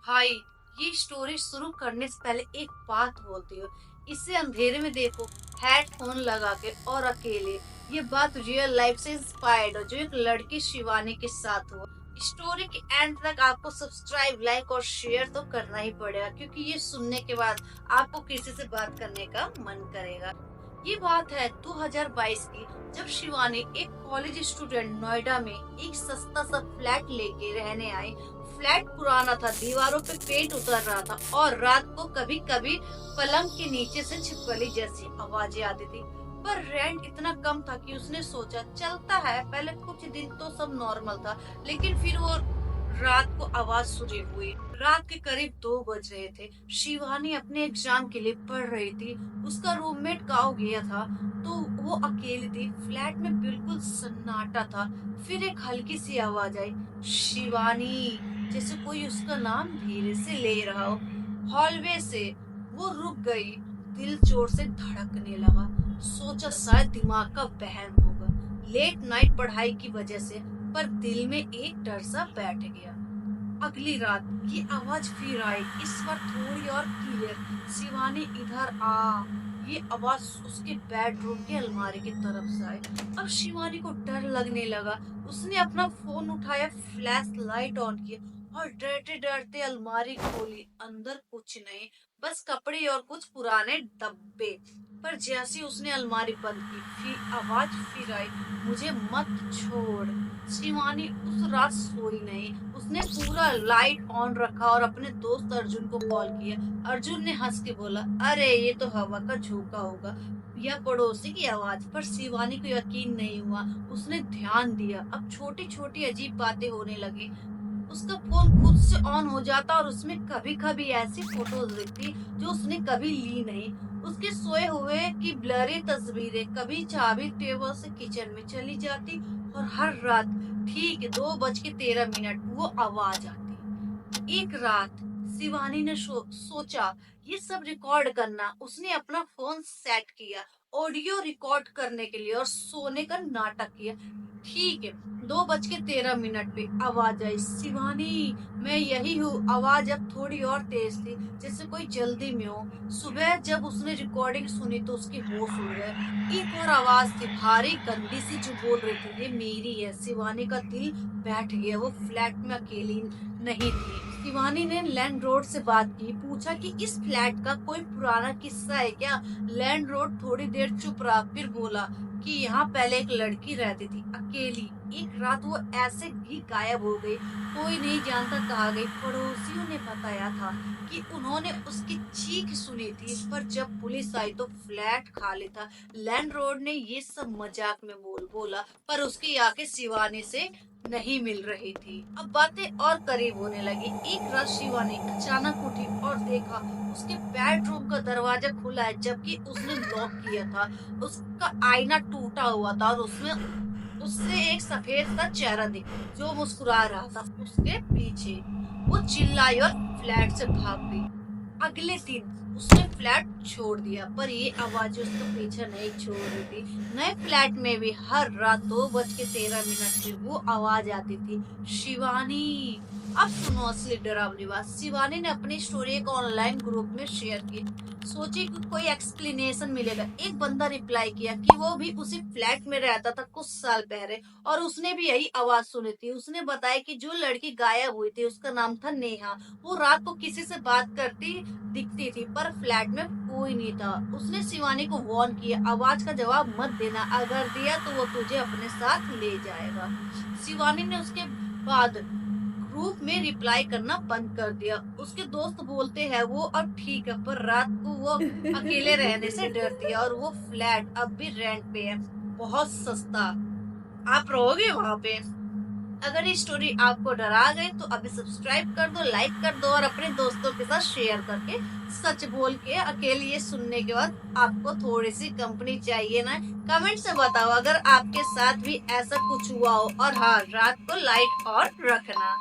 भाई, ये स्टोरी शुरू करने से पहले एक बात बोलती हूँ। इसे अंधेरे में देखो, हेडफोन लगा के और अकेले। ये बात रियल लाइफ से इंस्पायर्ड हो, जो एक लड़की शिवानी के साथ हुआ। स्टोरी के एंड तक आपको सब्सक्राइब, लाइक और शेयर तो करना ही पड़ेगा, क्योंकि ये सुनने के बाद आपको किसी से बात करने का मन करेगा। ये बात है 2022 की, जब शिवानी एक कॉलेज स्टूडेंट नोएडा में एक सस्ता सा फ्लैट लेके रहने आई। फ्लैट पुराना था, दीवारों पे पेंट उतर रहा था और रात को कभी कभी पलंग के नीचे से छिपकली जैसी आवाजें आती थी। पर रेंट इतना कम था कि उसने सोचा चलता है। पहले कुछ दिन तो सब नॉर्मल था, लेकिन फिर वो रात को आवाज सुनी हुई। रात के करीब 2 बज रहे थे। शिवानी अपने एग्जाम के लिए पढ़ रही थी। उसका रूममेट गाँव गया था, तो वो अकेली थी। फ्लैट में बिल्कुल सन्नाटा था। फिर एक हल्की सी आवाज आई, शिवानी, जैसे कोई उसका नाम धीरे से ले रहा हो। हॉलवे से वो रुक गई। दिल जोर से धड़कने लगा। सोचा शायद दिमाग का वहम होगा, लेट नाइट पढ़ाई की वजह से। पर दिल में एक डर सा बैठ गया। अगली रात ये आवाज फिर आई, इस बार थोड़ी और क्लियर। शिवानी, इधर आ। ये आवाज उसके बेडरूम के अलमारी की तरफ से आई। अब शिवानी को डर लगने लगा। उसने अपना फोन उठाया, फ्लैश लाइट ऑन किया और डरते डरते अलमारी खोली। अंदर कुछ नहीं, बस कपड़े और कुछ पुराने डब्बे। पर जैसे उसने अलमारी बंद की, फिर आवाज फिर आई, मुझे मत छोड़। शिवानी उस रात सोई नहीं। उसने पूरा लाइट ऑन रखा और अपने दोस्त अर्जुन को कॉल किया। अर्जुन ने हंस के बोला, अरे ये तो हवा का झोंका होगा या पड़ोसी की आवाज। पर शिवानी को यकीन नहीं हुआ। उसने ध्यान दिया, अब छोटी छोटी अजीब बातें होने लगी। उसका फोन खुद से ऑन हो जाता और उसमें कभी कभी ऐसी फोटोज दिखती जो उसने कभी ली नहीं। उसके सोए हुए की ब्लरी तस्वीरें। कभी चाबी टेबल से किचन में चली जाती और हर रात ठीक 2:13 वो आवाज आती। एक रात शिवानी ने सोचा ये सब रिकॉर्ड करना। उसने अपना फोन सेट किया ऑडियो रिकॉर्ड करने के लिए और सोने का नाटक किया। ठीक है, 2:13 पे आवाज आई, शिवानी, मैं यही हूँ। आवाज अब थोड़ी और तेज थी, जैसे कोई जल्दी में हो। सुबह जब उसने रिकॉर्डिंग सुनी तो उसके होश उड़ गए। एक और आवाज थी, भारी गंदी सी, जो बोल रही थी, ये मेरी है। शिवानी का दिल बैठ गया। वो फ्लैट में अकेली नहीं थी। शिवानी ने लैंडलॉर्ड से बात की, पूछा कि इस फ्लैट का कोई पुराना किस्सा है क्या। लैंडलॉर्ड थोड़ी देर चुप रहा, फिर बोला कि यहाँ पहले एक लड़की रहती थी, अकेली। एक रात वो ऐसे ही गायब हो गई, कोई नहीं जानता कहाँ गई। पड़ोसियों ने बताया था कि उन्होंने उसकी चीख सुनी थी, पर जब पुलिस आई तो फ्लैट खाली था। लैंडलॉर्ड ने ये सब मजाक में बोला, पर उसकी आंखें शिवानी से नहीं मिल रही थी। अब बातें और करीब होने लगी। एक रात शिवानी अचानक उठी और देखा उसके बेडरूम का दरवाजा खुला है, जबकि उसने लॉक किया था। उसका आईना टूटा हुआ था और उसमें उससे एक सफेद सा चेहरा दिखा जो मुस्कुरा रहा था उसके पीछे। वो चिल्लाई और फ्लैट से भाग गई। अगले दिन उसने फ्लैट छोड़ दिया, पर ये आवाज उसका पीछा नहीं छोड़ रही थी। नए फ्लैट में भी हर रात 2:13 पे वो आवाज आती थी, शिवानी। अब सुनो असली डरावनी बात। शिवानी ने अपनी स्टोरी एक ऑनलाइन ग्रुप में शेयर की। सोची कि कोई एक्सप्लेनेशन मिलेगा। एक बंदा रिप्लाई किया कि वो भी उसी फ्लैट में रहता था कुछ साल पहले और उसने भी यही आवाज सुनी थी। उसने बताया कि जो लड़की गायब हुई थी उसका नाम था नेहा। वो रात को किसी से बात करती दिखती थी, पर फ्लैट में कोई नहीं था। उसने शिवानी को वार्न किया, आवाज का जवाब मत देना, अगर दिया तो वो तुझे अपने साथ ले जाएगा। शिवानी ने उसके बाद ग्रुप में रिप्लाई करना बंद कर दिया। उसके दोस्त बोलते हैं वो अब ठीक है, पर रात को वो अकेले रहने से डरती है। और वो फ्लैट अब भी रेंट पे है, बहुत सस्ता। आप रहोगे वहां पे। अगर ये स्टोरी आपको डरा गई तो अभी सब्सक्राइब कर दो, लाइक कर दो और अपने दोस्तों के साथ शेयर करके। सच बोल के अकेले ये सुनने के बाद आपको थोड़ी सी कंपनी चाहिए ना। कमेंट से बताओ अगर आपके साथ भी ऐसा कुछ हुआ हो। और हाँ, रात को लाइट ऑन रखना।